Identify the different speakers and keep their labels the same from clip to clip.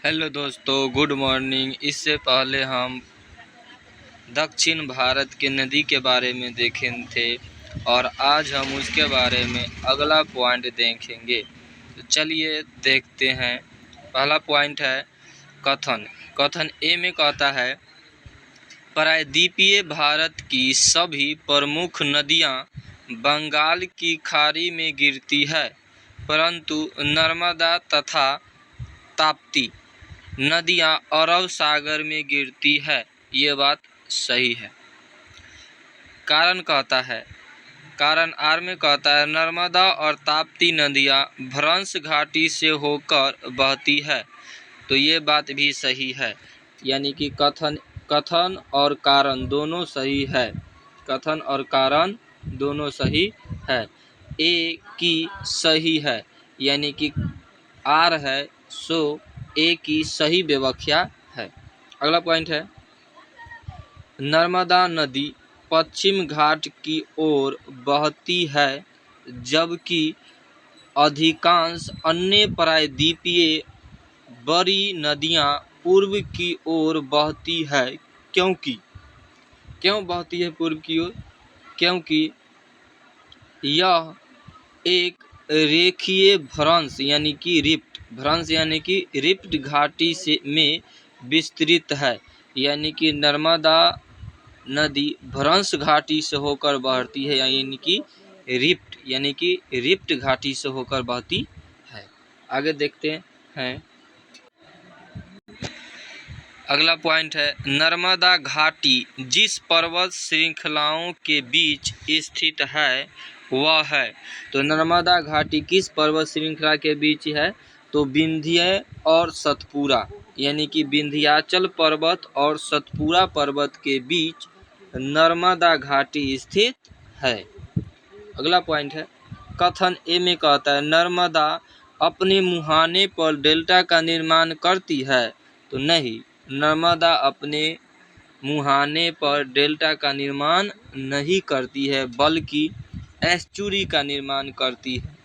Speaker 1: Hello दोस्तों, good morning. इससे पहले हम दक्षिण भारत के नदी के बारे में देखे थे और आज हम उसके बारे में अगला पॉइंट देखेंगे। तो चलिए देखते हैं। पहला पॉइंट है कथन। कथन ए में कहता है, प्रायद्वीपीय भारत की सभी प्रमुख नदियां बंगाल की खाड़ी में गिरती है, परंतु नर्मदा तथा ताप्ती नदियां अरब सागर में गिरती है। ये बात सही है। कारण कहता है, कारण आर में कहता है, नर्मदा और ताप्ती नदियां भ्रंश घाटी से होकर बहती है। तो ये बात भी सही है, यानी कि कथन और कारण दोनों सही है। कथन और कारण दोनों सही है। ए की सही है, यानी कि आर है सो ए की सही व्याख्या है। अगला पॉइंट है, नर्मदा नदी पश्चिम घाट की ओर बहती है, जबकि अधिकांश अन्य प्रायद्वीपीय बड़ी नदियां पूर्व की ओर बहती है। क्यों बहती है पूर्व की ओर? क्योंकि यह एक रेखीय भ्रंश यानी कि रिफ्ट घाटी से में विस्तृत है, यानी कि नर्मदा नदी भ्रंश घाटी से होकर बहती है, यानी कि रिफ्ट घाटी से होकर बहती है। आगे देखते हैं। अगला पॉइंट है, नर्मदा घाटी जिस पर्वत श्रृंखलाओं के बीच स्थित है वह है। तो नर्मदा घाटी किस पर्वत श्रृंखला के बीच है? तो विंध्य और सतपुरा, यानी कि विंध्याचल पर्वत और सतपुरा पर्वत के बीच नर्मदा घाटी स्थित है। अगला पॉइंट है, कथन ए में कहता है, नर्मदा अपने मुहाने पर डेल्टा का निर्माण करती है। तो नहीं, नर्मदा अपने मुहाने पर डेल्टा का निर्माण नहीं करती है, बल्कि एस्चुरी का निर्माण करती है।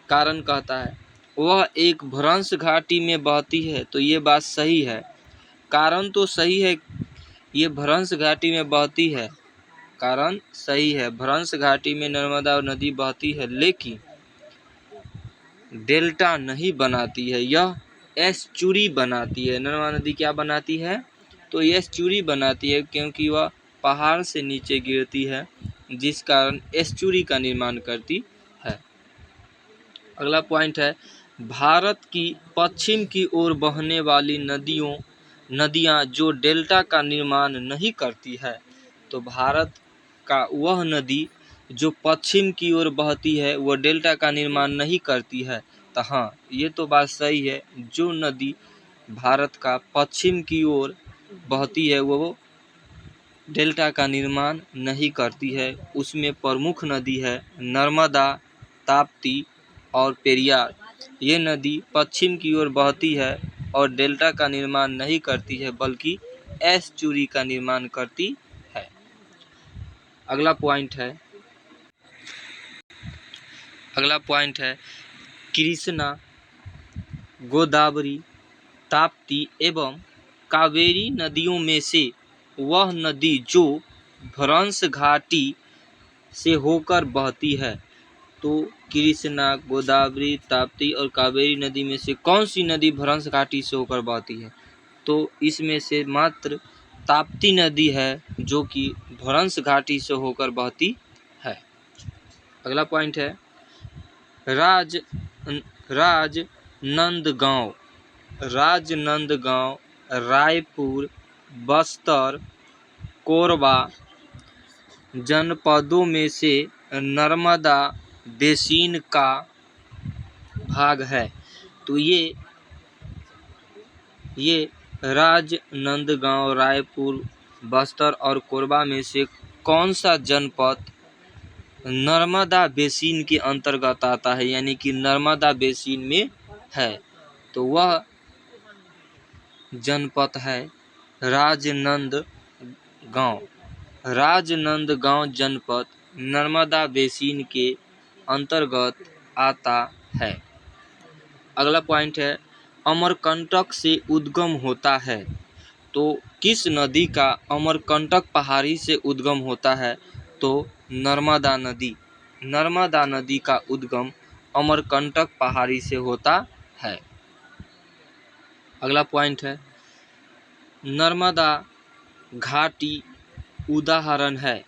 Speaker 1: कारण कहता है, वह एक भ्रंश घाटी में बहती है। तो ये बात सही है। कारण तो सही है, ये भ्रंश घाटी में बहती है, कारण सही है। भ्रंश घाटी में नर्मदा नदी बहती है, लेकिन डेल्टा नहीं बनाती है, यह एस्चुरी बनाती है। नर्मदा नदी क्या बनाती है? तो एस्चुरी बनाती है, क्योंकि वह पहाड़ से नीचे गिरती है, जिस कारण एस्चुरी का निर्माण करती है। अगला पॉइंट है, भारत की पश्चिम की ओर बहने वाली नदियां जो डेल्टा का निर्माण नहीं करती है। तो भारत का वह नदी जो पश्चिम की ओर बहती है वह डेल्टा का निर्माण नहीं करती है। तो हाँ, ये तो बात सही है। जो नदी भारत का पश्चिम की ओर बहती है वो डेल्टा का निर्माण नहीं करती है। उसमें प्रमुख नदी है नर्मदा, ताप्ती और पेरियार। ये नदी पश्चिम की ओर बहती है और डेल्टा का निर्माण नहीं करती है, बल्कि एस्चुरी का निर्माण करती है। अगला पॉइंट है, कृष्णा, गोदावरी, ताप्ती एवं कावेरी नदियों में से वह नदी जो भ्रंश घाटी से होकर बहती है। तो कृष्णा, गोदावरी, ताप्ती और कावेरी नदी में से कौन सी नदी भ्रंश घाटी से होकर बहती है? तो इसमें से मात्र ताप्ती नदी है जो कि भ्रंश घाटी से होकर बहती है। अगला पॉइंट है, राजनंदगांव, रायपुर, बस्तर, कोरबा जनपदों में से नर्मदा बेसिन का भाग है। तो ये राजनंदगांव, रायपुर, बस्तर और कोरबा में से कौन सा जनपद नर्मदा बेसिन के अंतर्गत आता है, यानी कि नर्मदा बेसिन में है? तो वह जनपद है राजनंदगांव जनपद नर्मदा बेसिन के अंतर्गत आता है। अगला पॉइंट है, अमरकंटक से उद्गम होता है। तो किस नदी का अमरकंटक पहाड़ी से उद्गम होता है? तो नर्मदा नदी। नर्मदा नदी का उद्गम अमरकंटक पहाड़ी से होता है। अगला पॉइंट है, नर्मदा घाटी उदाहरण है।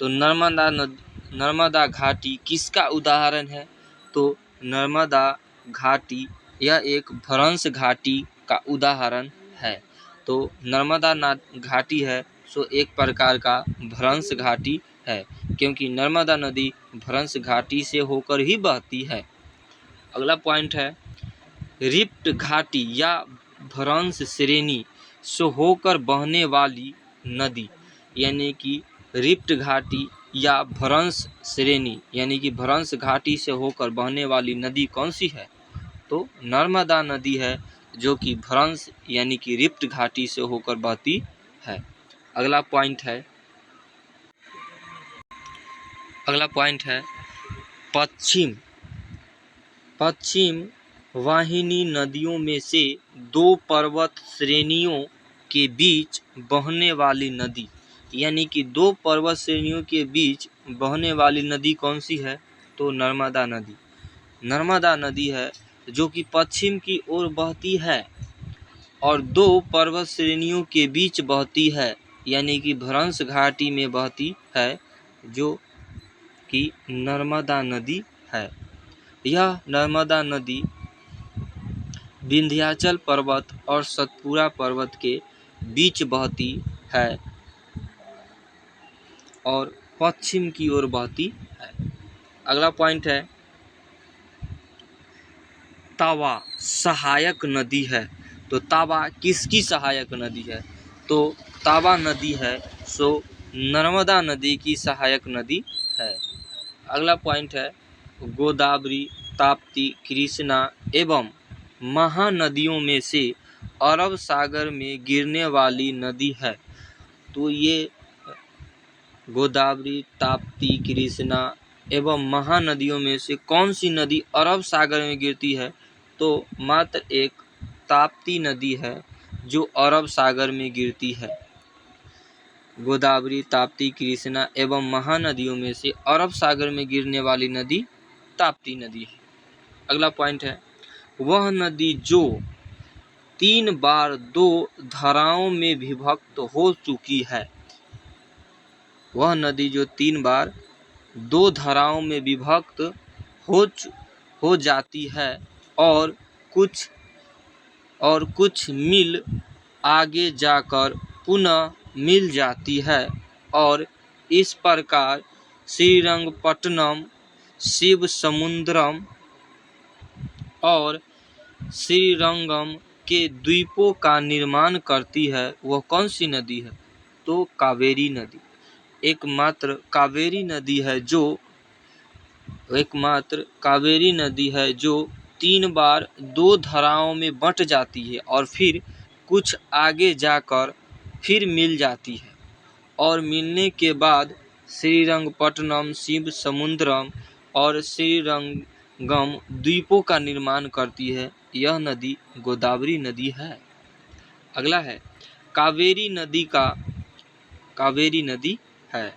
Speaker 1: तो नर्मदा घाटी किसका उदाहरण है? तो नर्मदा घाटी यह एक भ्रंश घाटी का उदाहरण है। तो नर्मदा घाटी है सो एक प्रकार का भ्रंश घाटी है, क्योंकि नर्मदा नदी भ्रंश घाटी से होकर ही बहती है। अगला पॉइंट है, रिफ्ट घाटी या भ्रंश श्रेणी से होकर बहने वाली नदी, यानी कि रिफ्ट घाटी या भ्रंश श्रेणी यानी कि भ्रंश घाटी से होकर बहने वाली नदी कौन सी है? तो नर्मदा नदी है, जो कि भ्रंश यानी कि रिफ्ट घाटी से होकर बहती है। अगला पॉइंट है पश्चिम वाहिनी नदियों में से दो पर्वत श्रेणियों के बीच बहने वाली नदी, यानी कि दो पर्वत श्रेणियों के बीच बहने वाली नदी कौन सी है? तो नर्मदा नदी। नर्मदा नदी है जो कि पश्चिम की ओर बहती है और दो पर्वत श्रेणियों के बीच बहती है, यानी कि भ्रंश घाटी में बहती है, जो कि नर्मदा नदी है। यह नर्मदा नदी विंध्याचल पर्वत और सतपुड़ा पर्वत के बीच बहती है और पश्चिम की ओर बहती है। अगला पॉइंट है, तावा सहायक नदी है। तो तावा किसकी सहायक नदी है? तो तावा नदी है सो नर्मदा नदी की सहायक नदी है। अगला पॉइंट है, गोदावरी, ताप्ती, कृष्णा एवं महानदियों में से अरब सागर में गिरने वाली नदी है। तो ये गोदावरी, ताप्ती, कृष्णा एवं महानदियों में से कौन सी नदी अरब सागर में गिरती है? तो मात्र एक ताप्ती नदी है जो अरब सागर में गिरती है। गोदावरी, ताप्ती, कृष्णा एवं महानदियों में से अरब सागर में गिरने वाली नदी ताप्ती नदी है। अगला पॉइंट है, वह नदी जो 3 बार 2 धाराओं में विभक्त हो चुकी है। वह नदी जो 3 बार 2 धाराओं में विभक्त हो जाती है और कुछ मील आगे जाकर पुनः मिल जाती है, और इस प्रकार श्रीरंगपट्टनम, शिवसमुद्रम और श्रीरंगम के द्वीपों का निर्माण करती है। वह कौन सी नदी है? तो कावेरी नदी। एकमात्र कावेरी नदी है जो 3 बार 2 धाराओं में बंट जाती है और फिर कुछ आगे जाकर फिर मिल जाती है, और मिलने के बाद श्रीरंगपट्टनम, शिवसमुद्रम और श्रीरंगम द्वीपों का निर्माण करती है। यह नदी गोदावरी नदी है। अगला है, कावेरी नदी है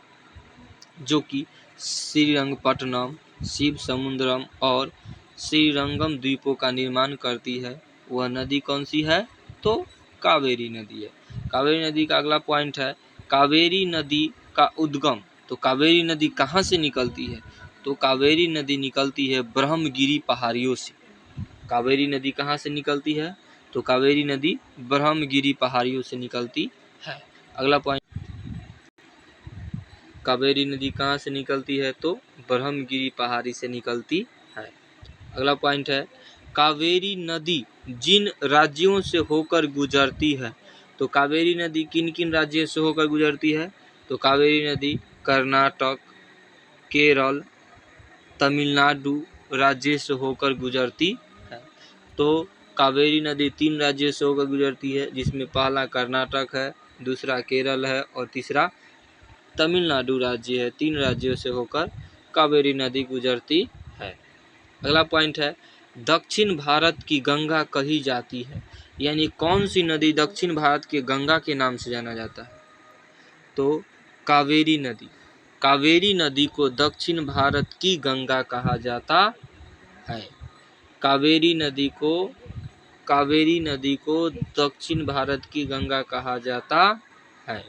Speaker 1: जो कि श्रीरंगपट्टनम, शिवसमुद्रम और श्रीरंगम द्वीपों का निर्माण करती है। वह नदी कौन सी है? तो कावेरी नदी है। कावेरी नदी का अगला पॉइंट है, कावेरी नदी का उद्गम। तो कावेरी नदी कहाँ से निकलती है? तो कावेरी नदी निकलती है ब्रह्मगिरी पहाड़ियों से। कावेरी नदी कहाँ से निकलती है? तो कावेरी नदी ब्रह्मगिरी पहाड़ियों से निकलती है। अगला पॉइंट, कावेरी नदी कहाँ से निकलती है? तो ब्रह्मगिरी पहाड़ी से निकलती है। अगला पॉइंट है, कावेरी नदी जिन राज्यों से होकर गुजरती है। तो कावेरी नदी किन किन राज्यों से होकर गुजरती है? तो कावेरी नदी कर्नाटक, केरल, तमिलनाडु राज्य से होकर गुजरती है। तो कावेरी नदी 3 राज्यों से होकर गुजरती है, जिसमें पहला कर्नाटक है, दूसरा केरल है और तीसरा तमिलनाडु राज्य है। 3 राज्यों से होकर कावेरी नदी गुजरती है। अगला पॉइंट है, दक्षिण भारत की गंगा कही जाती है, यानी कौन सी नदी दक्षिण भारत के गंगा के नाम से जाना जाता है? तो कावेरी नदी। कावेरी नदी को दक्षिण भारत की गंगा कहा जाता है। कावेरी नदी को दक्षिण भारत की गंगा कहा जाता है।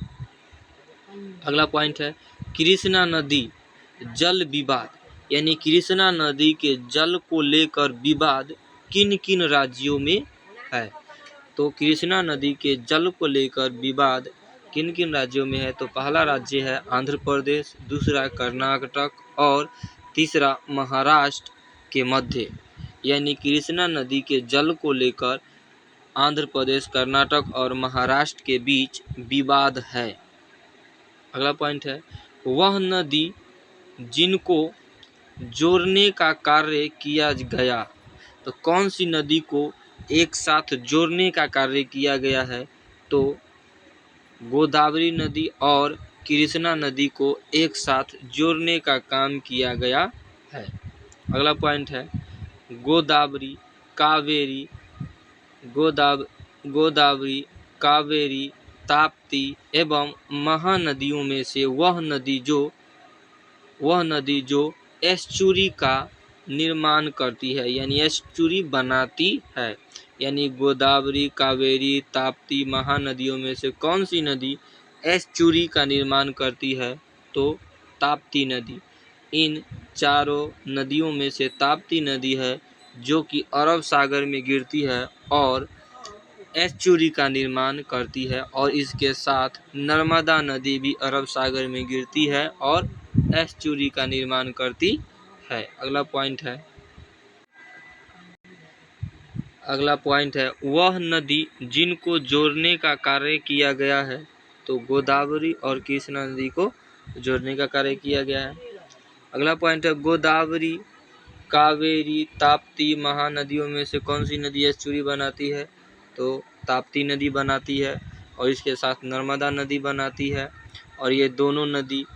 Speaker 1: अगला पॉइंट है कृष्णा नदी जल विवाद, यानी कृष्णा नदी के जल को लेकर विवाद किन किन राज्यों में है? तो कृष्णा नदी के जल को लेकर विवाद किन किन राज्यों में है? तो पहला राज्य है आंध्र प्रदेश, दूसरा कर्नाटक और तीसरा महाराष्ट्र के मध्य, यानी कृष्णा नदी के जल को लेकर आंध्र प्रदेश, कर्नाटक और महाराष्ट्र के बीच विवाद है। अगला पॉइंट है वह नदी जिनको जोड़ने का कार्य किया गया, तो कौन सी नदी को एक साथ जोड़ने का कार्य किया गया है? तो गोदावरी नदी और कृष्णा नदी को एक साथ जोड़ने का काम किया गया है। अगला पॉइंट है गोदावरी, कावेरी, ताप्ती एवं महानदियों में से वह नदी जो एस्चुरी का निर्माण करती है, यानी एस्चुरी बनाती है। यानी गोदावरी, कावेरी, ताप्ती महानदियों में से कौन सी नदी एस्चुरी का निर्माण करती है? तो ताप्ती नदी। इन चारों नदियों में से ताप्ती नदी है जो कि अरब सागर में गिरती है और एस्चुरी का निर्माण करती है, और इसके साथ नर्मदा नदी भी अरब सागर में गिरती है और एस्चुरी का निर्माण करती है। अगला पॉइंट है वह नदी जिनको जोड़ने का कार्य किया गया है। तो गोदावरी और कृष्णा नदी को जोड़ने का कार्य किया गया है। अगला पॉइंट है गोदावरी, कावेरी, ताप्ती महानदियों में से कौन सी नदी एस्चुरी बनाती है? तो ताप्ती नदी बनाती है और इसके साथ नर्मदा नदी बनाती है, और ये दोनों नदी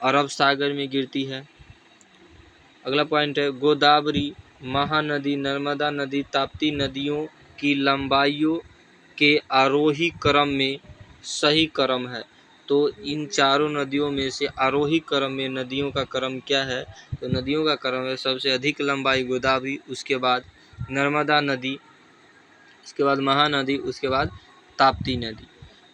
Speaker 1: अरब सागर में गिरती है। अगला पॉइंट है गोदावरी, महानदी, नर्मदा नदी, ताप्ती नदियों की लंबाइयों के आरोही क्रम में सही क्रम है। तो इन चारों नदियों में से आरोही क्रम में नदियों का क्रम क्या है? तो नदियों का क्रम है सबसे अधिक लंबाई गोदावरी, उसके बाद नर्मदा नदी, उसके बाद महानदी, उसके बाद ताप्ती नदी।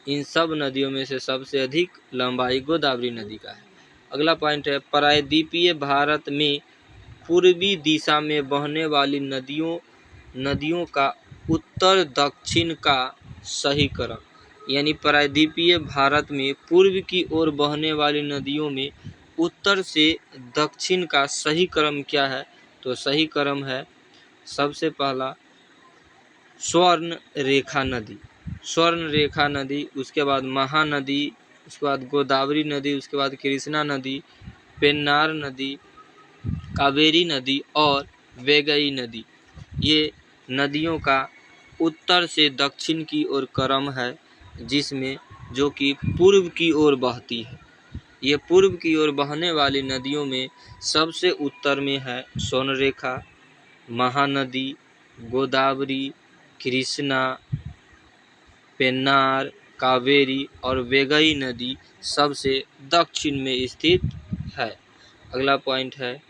Speaker 1: इन सब नदियों में से सबसे अधिक लंबाई गोदावरी नदी का है। अगला पॉइंट है प्रायद्वीपीय भारत में पूर्वी दिशा में बहने वाली नदियों का उत्तर दक्षिण का सही क्रम, यानी प्रायद्वीपीय भारत में पूर्व की ओर बहने वाली नदियों में उत्तर से दक्षिण का सही क्रम क्या है? तो सही क्रम है सबसे पहला स्वर्ण रेखा नदी, उसके बाद महानदी, उसके बाद गोदावरी नदी, उसके बाद कृष्णा नदी, पेन्नार नदी, कावेरी नदी और वैगई नदी। ये नदियों का उत्तर से दक्षिण की ओर क्रम है, जिसमें जो कि पूर्व की ओर बहती है। ये पूर्व की ओर बहने वाली नदियों में सबसे उत्तर में है स्वर्णरेखा, महानदी, गोदावरी, कृष्णा, पेन्नार, कावेरी और वैगई नदी सबसे दक्षिण में स्थित है। अगला पॉइंट है